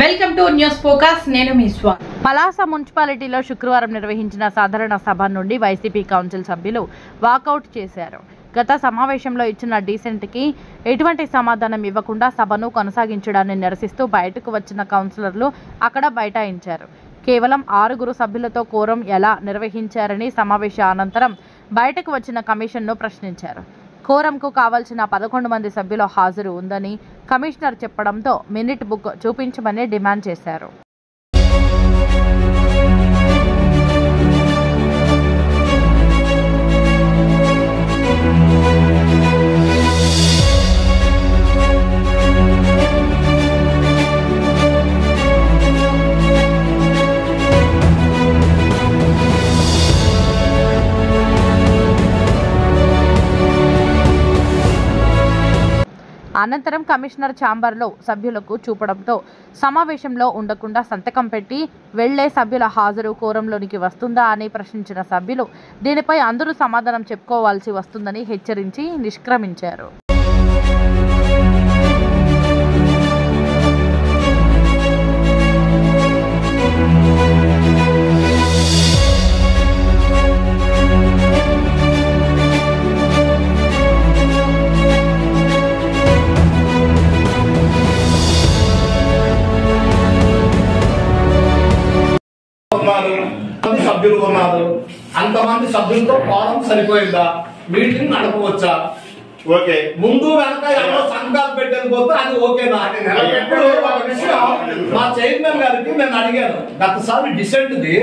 Welcome to news focus. నేను మీ స్వా. పలాస మున్సిపాలిటీలో శుక్రవారం నిర్వహించిన సాధారణ సభ నుండి వైసీపీ కౌన్సిల్ సభ్యులు వాకౌట్ చేశారు. గత సమావేశంలో ఇచ్చిన డీసెంట్కి ఎటువంటి సమాధానం ఇవ్వకుండా సభను కొనసాగించడాన్ని నిరసిస్తూ బయటకు వచ్చిన కౌన్సిలర్లు అక్కడ బైఠాయించారు. కేవలం 6 సభ్యులతో కోరం ఎలా నిర్వహించారని సమావేశ అనంతరం బయటకు వచ్చిన కమిషన్ను ప్రశ్నించారు. కోరంకు కావాల్సిన 11 మంది సభ్యుల హాజరు ఉందని కమిషనర్ చెప్పడంతో మినిట్ బుక్ చూపించమని డిమాండ్ చేశారు. అనంతరం కమిషనర్ ఛాంబర్లో సభ్యులకు చూపడంతో సమావేశంలో ఉండకుండా సంతకం పెట్టి వెళ్లే సభ్యుల హాజరు కోరంలోనికి వస్తుందా అని ప్రశ్నించిన సభ్యులు దీనిపై అందరూ సమాధానం చెప్పుకోవాల్సి వస్తుందని హెచ్చరించి నిష్క్రమించారు. సభ్యులు ఉన్నారు, అంతమంది సభ్యులతో కోరం సరిపోయిందా? మీటింగ్ నడపవచ్చా? ఓకే, ముందు వెనక ఎవరో సంఘాలు పెట్టేది పోతే అది ఓకేనా? ఇప్పుడు ఒక విషయం మా చైర్మన్ గారికి నేను అడిగాను, గతసారి డిసెంట్ది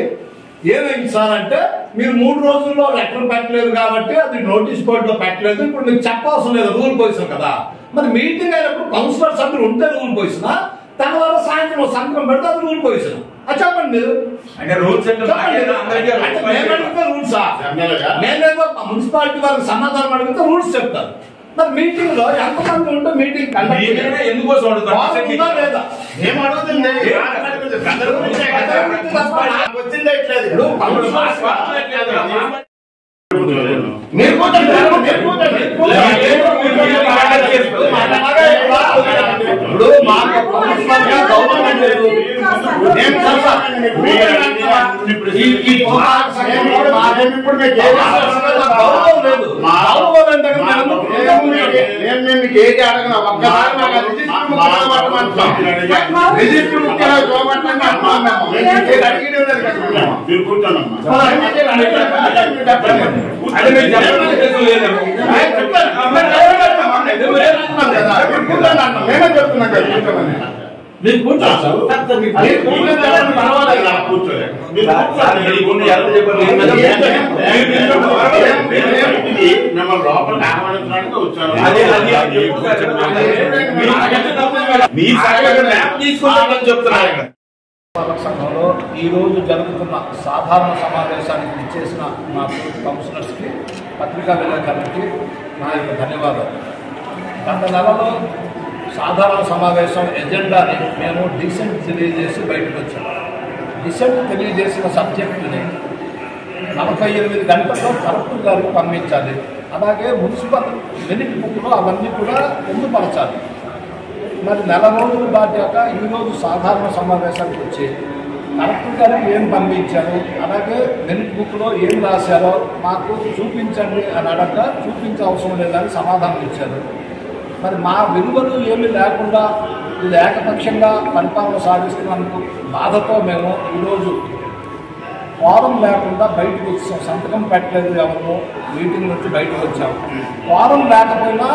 ఏమైంది సార్ అంటే, మీరు 3 రోజుల్లో లెటర్ పెట్టలేదు కాబట్టి అది నోటీస్ బోర్డు లో పెట్టలేదు, ఇప్పుడు మీకు చెప్పవలసిన లేదు, రూల్ పొజిషన్ కదా. మరి మీటింగ్ అయినప్పుడు కౌన్సిలర్ సభ్యులు ఉంటే రూల్ పొజిషన్, తన వల్ల సాయంత్రం సంతకం పెడితే అది రూల్ పొజిషన్. అది చెప్పండి మీరు. అంటే రూల్స్ నేనేదో మున్సిపాలిటీ వారికి సమాధానం అడిగితే రూల్స్ చెప్తారు. మరి మీటింగ్ లో ఎంతమంది ఉంటే మీటింగ్ ఎందుకోసం లేదా ఏం అడుగుతుంది? ఏది అడగను, ఒక్కసారి సంఘంలో ఈ రోజు జరుగుతున్న సాధారణ సమావేశానికి ఇచ్చేసిన మా కౌన్సిలర్స్ కి, పత్రికా విలేకరులకి నా యొక్క ధన్యవాదాలు. గత నెలలో సాధారణ సమావేశం ఎజెండాని మేము డిసెంట్ తెలియజేసి బయటకు వచ్చాము. డిసెంట్ తెలియజేసిన సబ్జెక్టుని 48 గంటల్లో కలెక్టర్ గారికి పంపించాలి. అలాగే మున్సిపల్ మినిట్ బుక్లో అవన్నీ కూడా పొందుపరచాలి. మరి 4 రోజులు దాటాక ఈరోజు సాధారణ సమావేశానికి వచ్చి కలెక్టర్ గారికి ఏం పంపించారు, అలాగే మినిట్ బుక్లో ఏం రాశారో మాకు చూపించండి అని అడగ చూపించే అవసరం లేదని సమాధానం ఇచ్చారు. మరి మా విలువలు ఏమీ లేకుండా ఇది ఏకపక్షంగా పరిపాలన సాగిస్తున్నందుకు బాధతో మేము ఈరోజు కోరం లేకుండా బయటకు వచ్చాం. సంతకం పెట్టలేదు ఎవరు, మీటింగ్ నుంచి బయటకు వచ్చాము. కోరం లేకపోయినా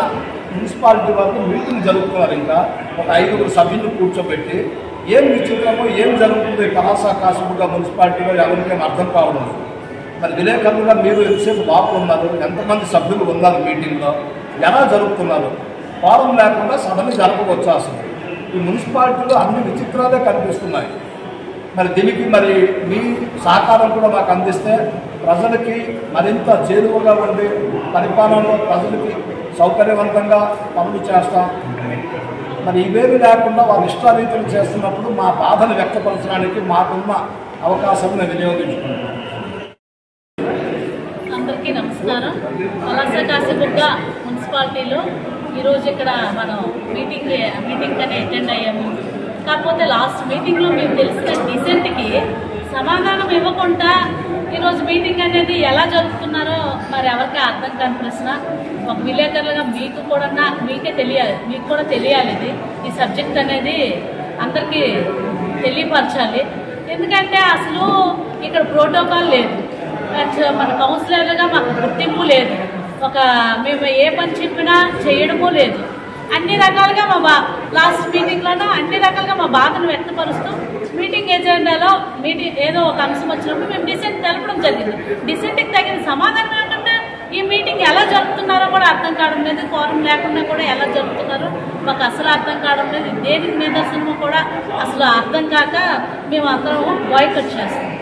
మున్సిపాలిటీ వాళ్ళు మీటింగ్ జరుగుతున్నారు. ఇంకా ఒక 5 సభ్యులు కూర్చోబెట్టి ఏం విచిత్రమో ఏం జరుగుతుంది పలాస కాసుగా మున్సిపాలిటీలో ఎవరికేం అర్థం కావడం. మరి విలేకరులుగా మీరు ఎంతసేపు బాగున్నారు, ఎంతమంది సభ్యులు ఉన్నారు మీటింగ్లో, ఎలా జరుగుతున్నారు? కోరం లేకుండా సభని జరపవచ్చు. అసలు ఈ మున్సిపాలిటీలో అన్ని విచిత్రాలే కనిపిస్తున్నాయి. మరి దీనికి మరి మీ సహకారం కూడా మాకు అందిస్తే ప్రజలకి మరింత చేరువగా ఉండి పరిపాలనలో ప్రజలకి సౌకర్యవంతంగా పనులు చేస్తాం. మరి ఇవేమి లేకుండా వాళ్ళ ఇష్టారీతులు చేస్తున్నప్పుడు మా బాధను వ్యక్తపరచడానికి మాకున్న అవకాశాన్ని వినియోగించుకుంటాం. అందరికీ నమస్కారం. పలాస కాశీబుగ్గ మున్సిపాలిటీలో ఈరోజు ఇక్కడ మనం మీటింగ్ అని అటెండ్ అయ్యాము. కాకపోతే లాస్ట్ మీటింగ్లో మేము తెలిసిన డిసెంట్కి సమాధానం ఇవ్వకుండా ఈరోజు మీటింగ్ అనేది ఎలా జరుపుతున్నారో మరి ఎవరికి అర్థం కాని ప్రశ్న. ఒక విలేకరులుగా మీకు కూడా మీకే తెలియాలి, మీకు కూడా తెలియాలి ఈ సబ్జెక్ట్ అనేది అందరికీ తెలియపరచాలి. ఎందుకంటే అసలు ఇక్కడ ప్రోటోకాల్ లేదు, మన కౌన్సిలర్గా మాకు గుర్తింపు లేదు, మేము ఏ పని చెప్పినా చేయడమూ లేదు. అన్ని రకాలుగా లాస్ట్ మీటింగ్లోనూ అన్ని రకాలుగా మా బాధను వ్యక్తపరుస్తూ మీటింగ్ ఎజెండాలో ఏదో ఒక అంశం వచ్చినప్పుడు మేము డిసెంట్ తెలపడం జరిగింది. డిసెంట్కి తగిన సమాధానం ఏంటంటే ఈ మీటింగ్ ఎలా జరుపుతున్నారో కూడా అర్థం కావడం లేదు, కోరం లేకుండా కూడా ఎలా జరుపుతున్నారో మాకు అసలు అర్థం కావడం లేదు. దేనికి నిదర్శనమో కూడా అసలు అర్థం కాక మేము అందరం బాయ్కట్ చేస్తాం.